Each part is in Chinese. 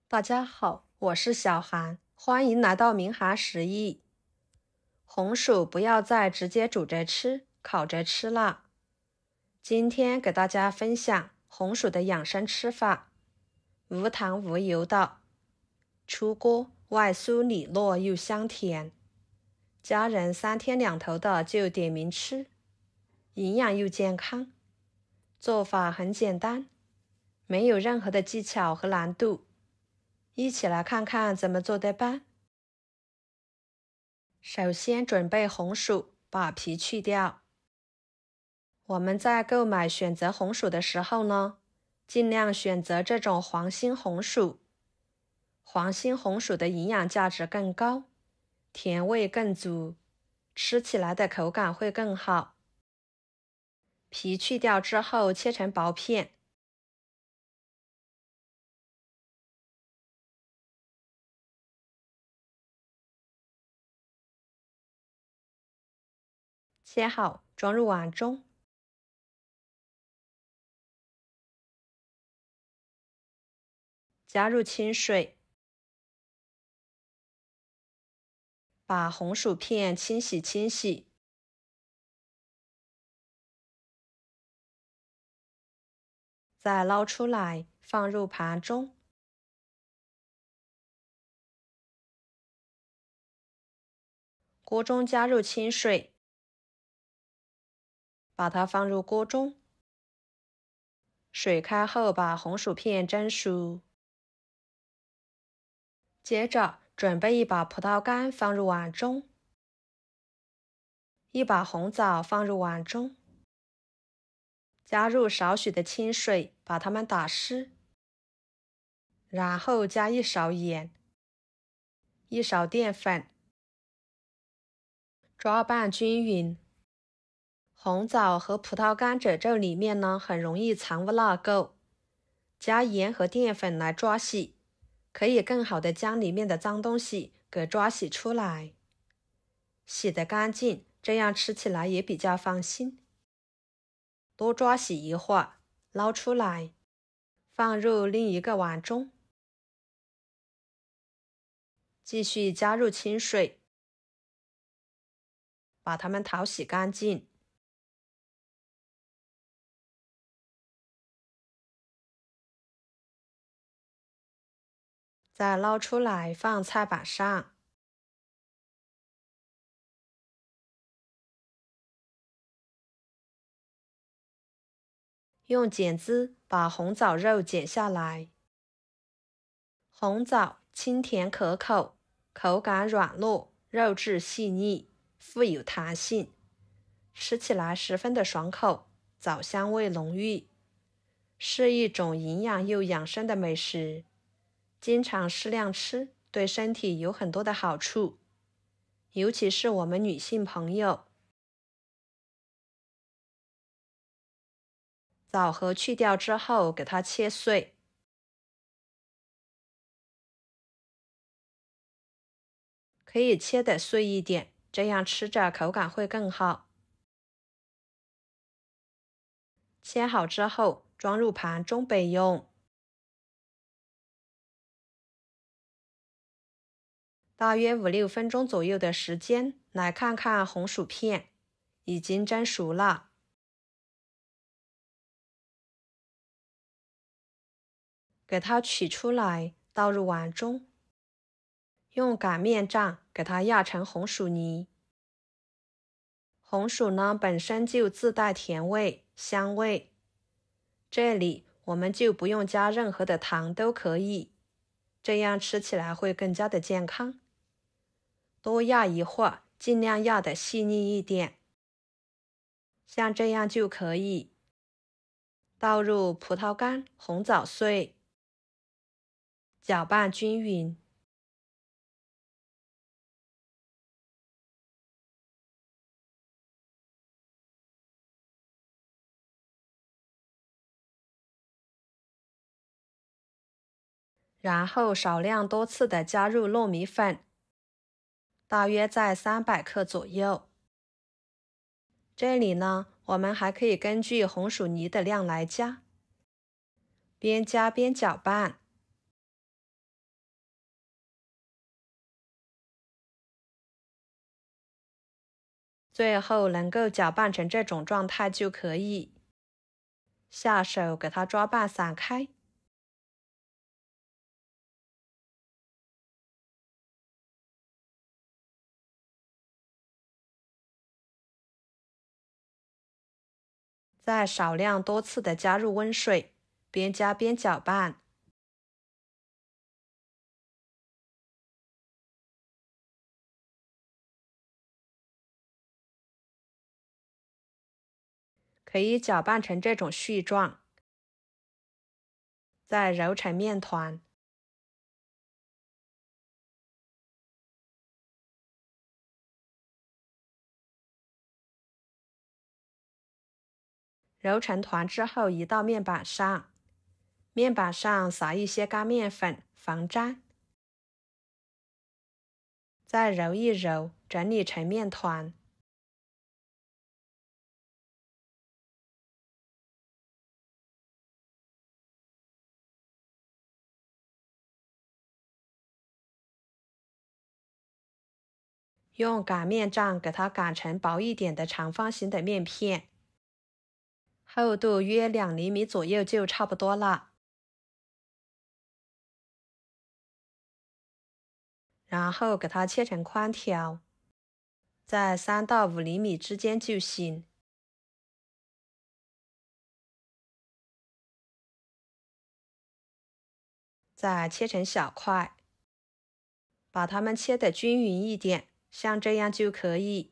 大家好，我是小韩，欢迎来到明涵食艺。红薯不要再直接煮着吃，烤着吃啦。今天给大家分享红薯的养生吃法，无糖无油的，出锅外酥里糯又香甜，家人3天2头的就点名吃，营养又健康。做法很简单，没有任何的技巧和难度。一起来看看怎么做的吧。首先准备红薯，把皮去掉。我们在购买选择红薯的时候呢，尽量选择这种黄心红薯。黄心红薯的营养价值更高，甜味更足，吃起来的口感会更好。皮去掉之后切成薄片。切好，装入碗中。加入清水，把红薯片清洗，再捞出来，放入盘中。锅中加入清水，把它放入锅中。水开后，把红薯片蒸熟。接着准备一把葡萄干放入碗中，一把红枣放入碗中，加入少许的清水，把它们打湿，然后加1勺盐，1勺淀粉，抓拌均匀。红枣和葡萄干褶皱里面呢，很容易藏污纳垢，加盐和淀粉来抓洗，可以更好的将里面的脏东西给抓洗出来。洗得干净，这样吃起来也比较放心。多抓洗一会儿，捞出来，放入另一个碗中。继续加入清水，把它们淘洗干净。再捞出来放菜板上。用剪子把红枣肉剪下来。红枣清甜可口，口感软糯，肉质细腻，富有弹性，吃起来十分的爽口，枣香味浓郁，是一种营养又养生的美食。经常适量吃，对身体有很多的好处，尤其是我们女性朋友。枣核去掉之后，给它切碎，可以切得碎一点，这样吃着口感会更好。切好之后，装入盘中备用。大约5、6分钟左右的时间，来看看红薯片已经蒸熟了。给它取出来，倒入碗中，用擀面杖给它压成红薯泥。红薯呢，本身就自带甜味、香味，这里我们就不用加任何的糖都可以，这样吃起来会更加的健康。多压一会儿，尽量压得细腻一点，像这样就可以。倒入葡萄干、红枣碎，搅拌均匀。然后少量多次的加入糯米粉，大约在300克左右。这里呢，我们还可以根据红薯泥的量来加，边加边搅拌。最后能够搅拌成这种状态就可以。下手给它抓拌散开。再少量多次的加入温水，边加边搅拌。可以搅拌成这种絮状，再揉成面团。揉成团之后移到面板上，面板上撒一些干面粉防粘，再揉一揉，整理成面团。用擀面杖给它擀成薄一点的长方形的面片，厚度约2厘米左右就差不多了。然后给它切成宽条，在3到5厘米之间就行。再切成小块，把它们切得均匀一点，像这样就可以。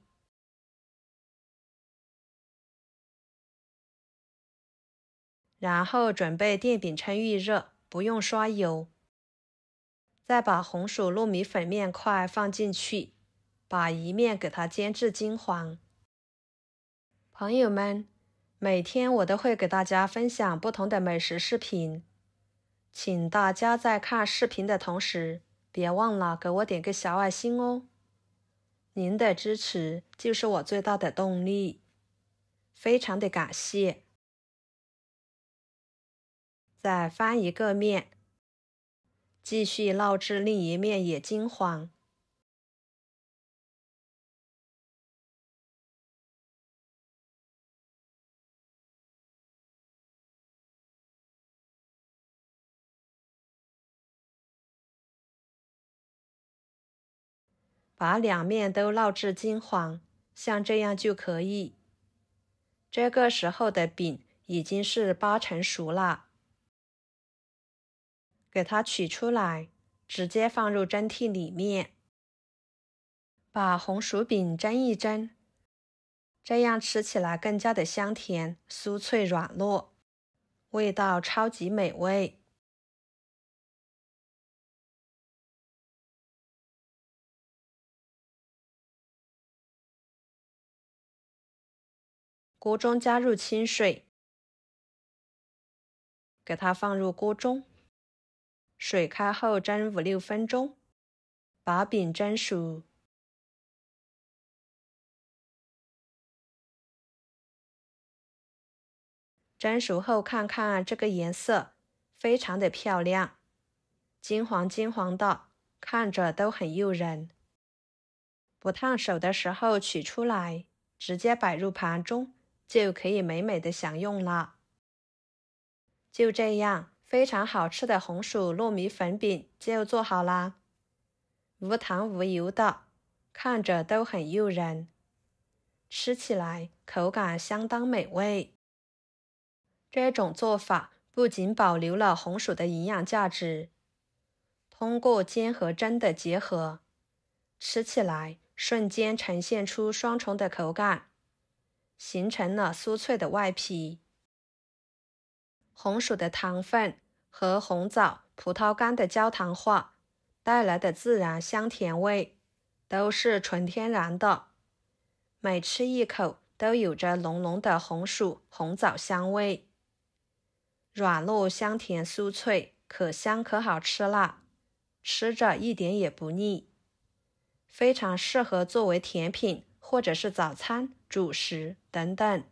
然后准备电饼铛预热，不用刷油。再把红薯糯米粉面块放进去，把一面给它煎至金黄。朋友们，每天我都会给大家分享不同的美食视频，请大家在看视频的同时，别忘了给我点个小爱心哦。您的支持就是我最大的动力，非常的感谢。再翻一个面，继续烙至另一面也金黄。把两面都烙至金黄，像这样就可以。这个时候的饼已经是8成熟了，给它取出来，直接放入蒸屉里面，把红薯饼蒸一蒸，这样吃起来更加的香甜、酥脆软糯，味道超级美味。锅中加入清水，给它放入锅中，水开后蒸5-6分钟，把饼蒸熟。蒸熟后看看这个颜色，非常的漂亮，金黄金黄的，看着都很诱人。不烫手的时候取出来，直接摆入盘中，就可以美美的享用了。就这样，非常好吃的红薯糯米粉饼就做好啦，无糖无油的，看着都很诱人，吃起来口感相当美味。这种做法不仅保留了红薯的营养价值，通过煎和蒸的结合，吃起来瞬间呈现出双重的口感，形成了酥脆的外皮。红薯的糖分和红枣、葡萄干的焦糖化带来的自然香甜味，都是纯天然的，每吃一口都有着浓浓的红薯、红枣香味，软糯香甜酥脆，可香可好吃啦，吃着一点也不腻，非常适合作为甜品或者是早餐、主食等等。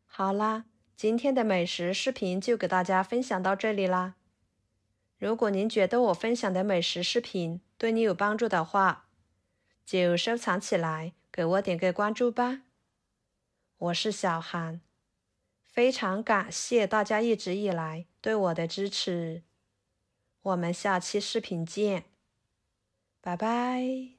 好啦，今天的美食视频就给大家分享到这里啦。如果您觉得我分享的美食视频对你有帮助的话，就收藏起来，给我点个关注吧。我是小韩，非常感谢大家一直以来对我的支持。我们下期视频见，拜拜。